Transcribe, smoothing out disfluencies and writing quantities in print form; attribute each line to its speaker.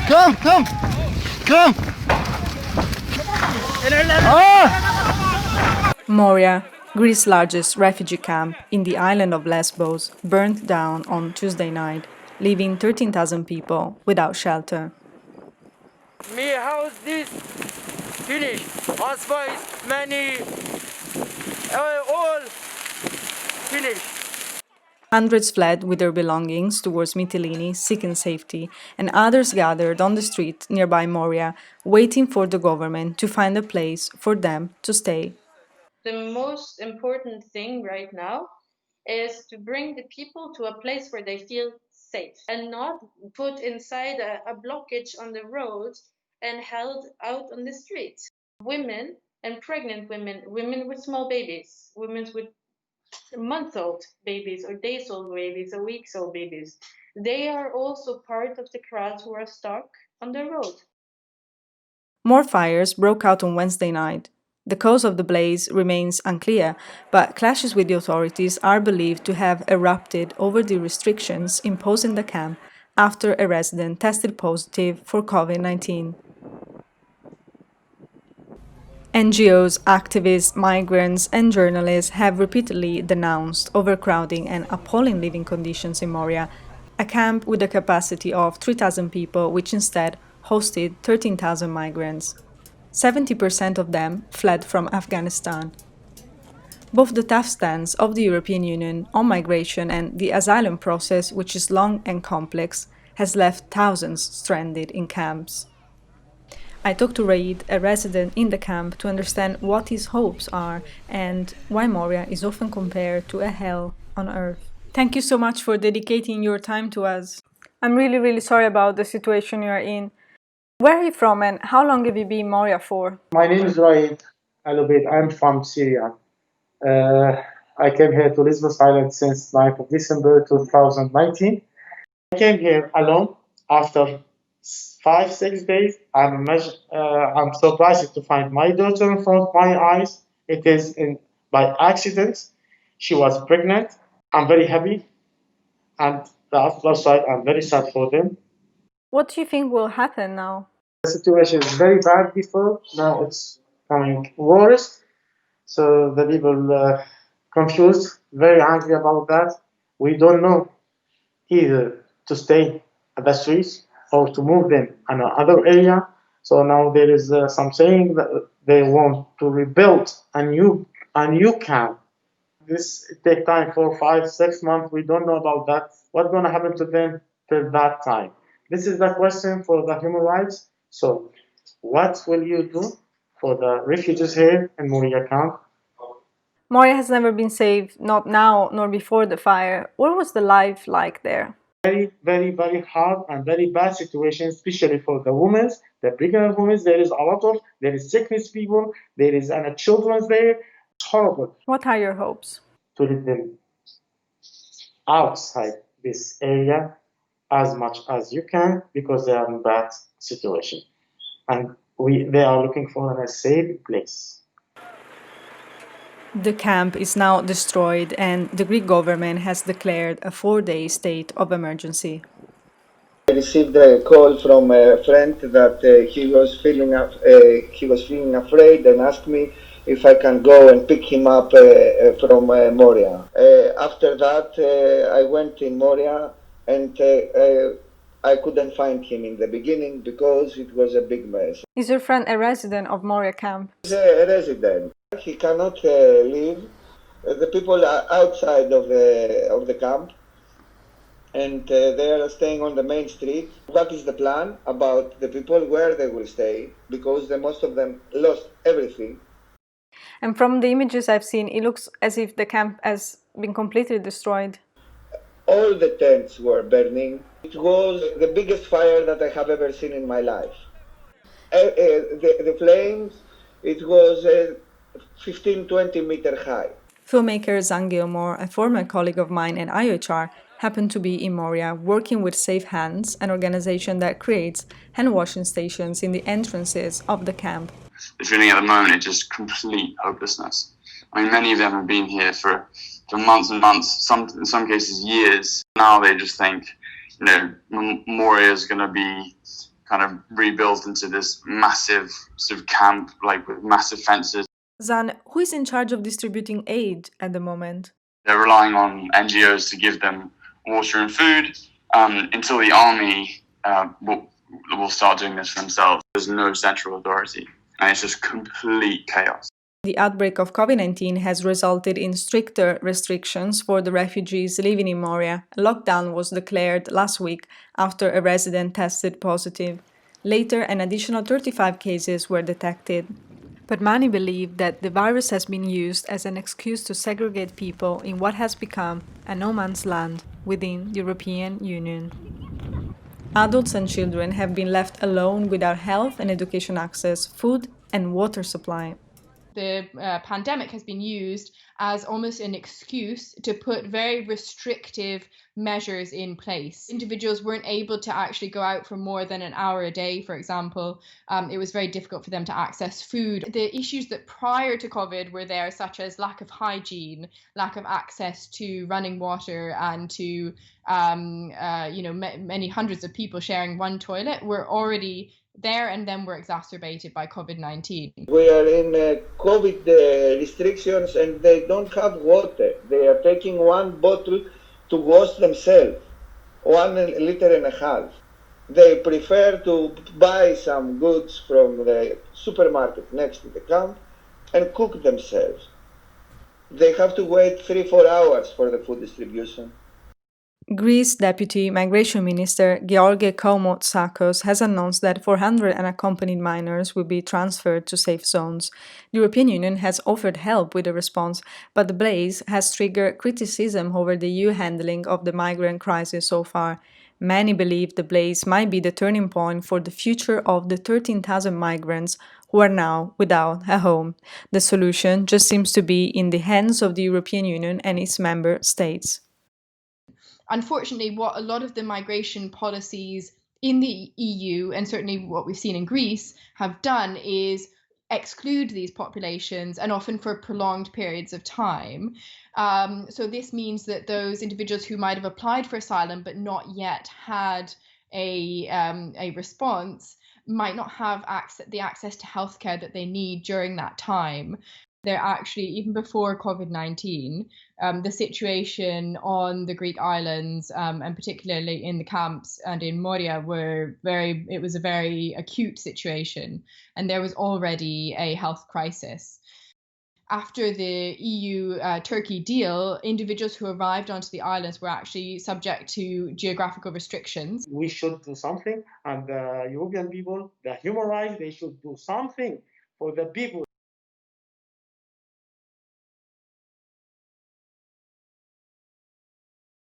Speaker 1: Come, come, come.
Speaker 2: Moria, Greece's largest refugee camp in the island of Lesbos, burned down on Tuesday night, leaving 13,000 people without shelter.
Speaker 3: Me house this finish. Asphalt, many, all finish.
Speaker 2: Hundreds fled with their belongings towards Mytilene, seeking safety, and others gathered on the street nearby Moria, waiting for the government to find a place for them to stay.
Speaker 4: The most important thing right now is to bring the people to a place where they feel safe and not put inside a blockage on the roads and held out on the streets. Women and pregnant women, women with small babies, women with month-old babies or days-old babies or weeks-old babies, they are also part of the crowds who are stuck on the road.
Speaker 2: More fires broke out on Wednesday night. The cause of the blaze remains unclear, but clashes with the authorities are believed to have erupted over the restrictions imposed in the camp after a resident tested positive for COVID-19. NGOs, activists, migrants, and journalists have repeatedly denounced overcrowding and appalling living conditions in Moria, a camp with a capacity of 3,000 people, which instead hosted 13,000 migrants. 70% of them fled from Afghanistan. Both the tough stance of the European Union on migration and the asylum process, which is long and complex, has left thousands stranded in camps. I talked to Raid, a resident in the camp, to understand what his hopes are and why Moria is often compared to a hell on earth. Thank you so much for dedicating your time to us. I'm really sorry about the situation you are in. Where are you from and how long have you been in Moria for?
Speaker 5: My name is Raid Alubid. I'm from Syria. I came here to Lesbos Island since 9th of December 2019. I came here alone after 5-6 days. I'm surprised to find my daughter in front of my eyes. It is by accident. She was pregnant. I'm very happy, and the other side, I'm very sad for them.
Speaker 2: What do you think will happen now?
Speaker 5: The situation is very bad before. Now it's coming worse. So the people confused, very angry about that. We don't know either to stay at the streets or to move them in another area. So now there is some saying that they want to rebuild a new camp. This take time, 4, 5, 6 months. We don't know about that. What's going to happen to them till that time? This is the question for the human rights. So, what will you do for the refugees here in Moria camp?
Speaker 2: Moria has never been safe, not now nor before the fire. What was the life like there?
Speaker 5: Very hard and very bad situation, especially for the women, the pregnant women. There is sickness people, there is children there. It's horrible.
Speaker 2: What are your hopes?
Speaker 5: To let them outside this area as much as you can, because they are in bad situation, and they are looking for a safe place.
Speaker 2: The camp is now destroyed and the Greek government has declared a 4-day state of emergency.
Speaker 6: I received a call from a friend that he was feeling afraid and asked me if I can go and pick him up from Moria. After that, I went in Moria and I couldn't find him in the beginning because it was a big mess.
Speaker 2: Is your friend a resident of Moria camp?
Speaker 6: He's a resident. He cannot leave. The people are outside of the camp, and they are staying on the main street. What is the plan about the people, where they will stay, because most of them lost everything.
Speaker 2: And from the images I've seen, it looks as if the camp has been completely destroyed.
Speaker 6: All the tents were burning. It was the biggest fire that I have ever seen in my life. The flames, it was 15-20 meter high.
Speaker 2: Filmmaker Zan Gilmore, a former colleague of mine at IOHR, happened to be in Moria working with Safe Hands, an organization that creates hand-washing stations in the entrances of the camp.
Speaker 7: The feeling at the moment is just complete hopelessness. I mean, many of them have been here for months and months, in some cases years. Now they just think, Moria is going to be kind of rebuilt into this massive sort of camp, like with massive fences.
Speaker 2: Zan, who is in charge of distributing aid at the moment?
Speaker 7: They're relying on NGOs to give them water and food until the army will start doing this for themselves. There's no central authority, and it's just complete chaos.
Speaker 2: The outbreak of COVID-19 has resulted in stricter restrictions for the refugees living in Moria. A lockdown was declared last week after a resident tested positive. Later, an additional 35 cases were detected. But many believe that the virus has been used as an excuse to segregate people in what has become a no man's land within the European Union. Adults and children have been left alone without health and education access, food and water supply.
Speaker 8: The pandemic has been used as almost an excuse to put very restrictive measures in place. Individuals weren't able to actually go out for more than an hour a day, for example. It was very difficult for them to access food. The issues that prior to COVID were there, such as lack of hygiene, lack of access to running water, and to many hundreds of people sharing one toilet, were already there, and then were exacerbated by COVID-19.
Speaker 6: We are in COVID restrictions and they don't have water. They are taking one bottle to wash themselves, 1.5 liters. They prefer to buy some goods from the supermarket next to the camp and cook themselves. They have to wait 3-4 hours for the food distribution.
Speaker 2: Greece Deputy Migration Minister George Komoutsakos has announced that 400 unaccompanied minors will be transferred to safe zones. The European Union has offered help with the response, but the blaze has triggered criticism over the EU handling of the migrant crisis so far. Many believe the blaze might be the turning point for the future of the 13,000 migrants who are now without a home. The solution just seems to be in the hands of the European Union and its member states.
Speaker 8: Unfortunately, what a lot of the migration policies in the EU, and certainly what we've seen in Greece, have done is exclude these populations, and often for prolonged periods of time. So this means that those individuals who might have applied for asylum but not yet had a response might not have the access to healthcare that they need during that time. They're actually, even before COVID-19, the situation on the Greek islands, and particularly in the camps and in Moria, it was a very acute situation, and there was already a health crisis. After the EU-Turkey deal, individuals who arrived onto the islands were actually subject to geographical restrictions.
Speaker 5: We should do something, and the European people, the human rights, they should do something for the people.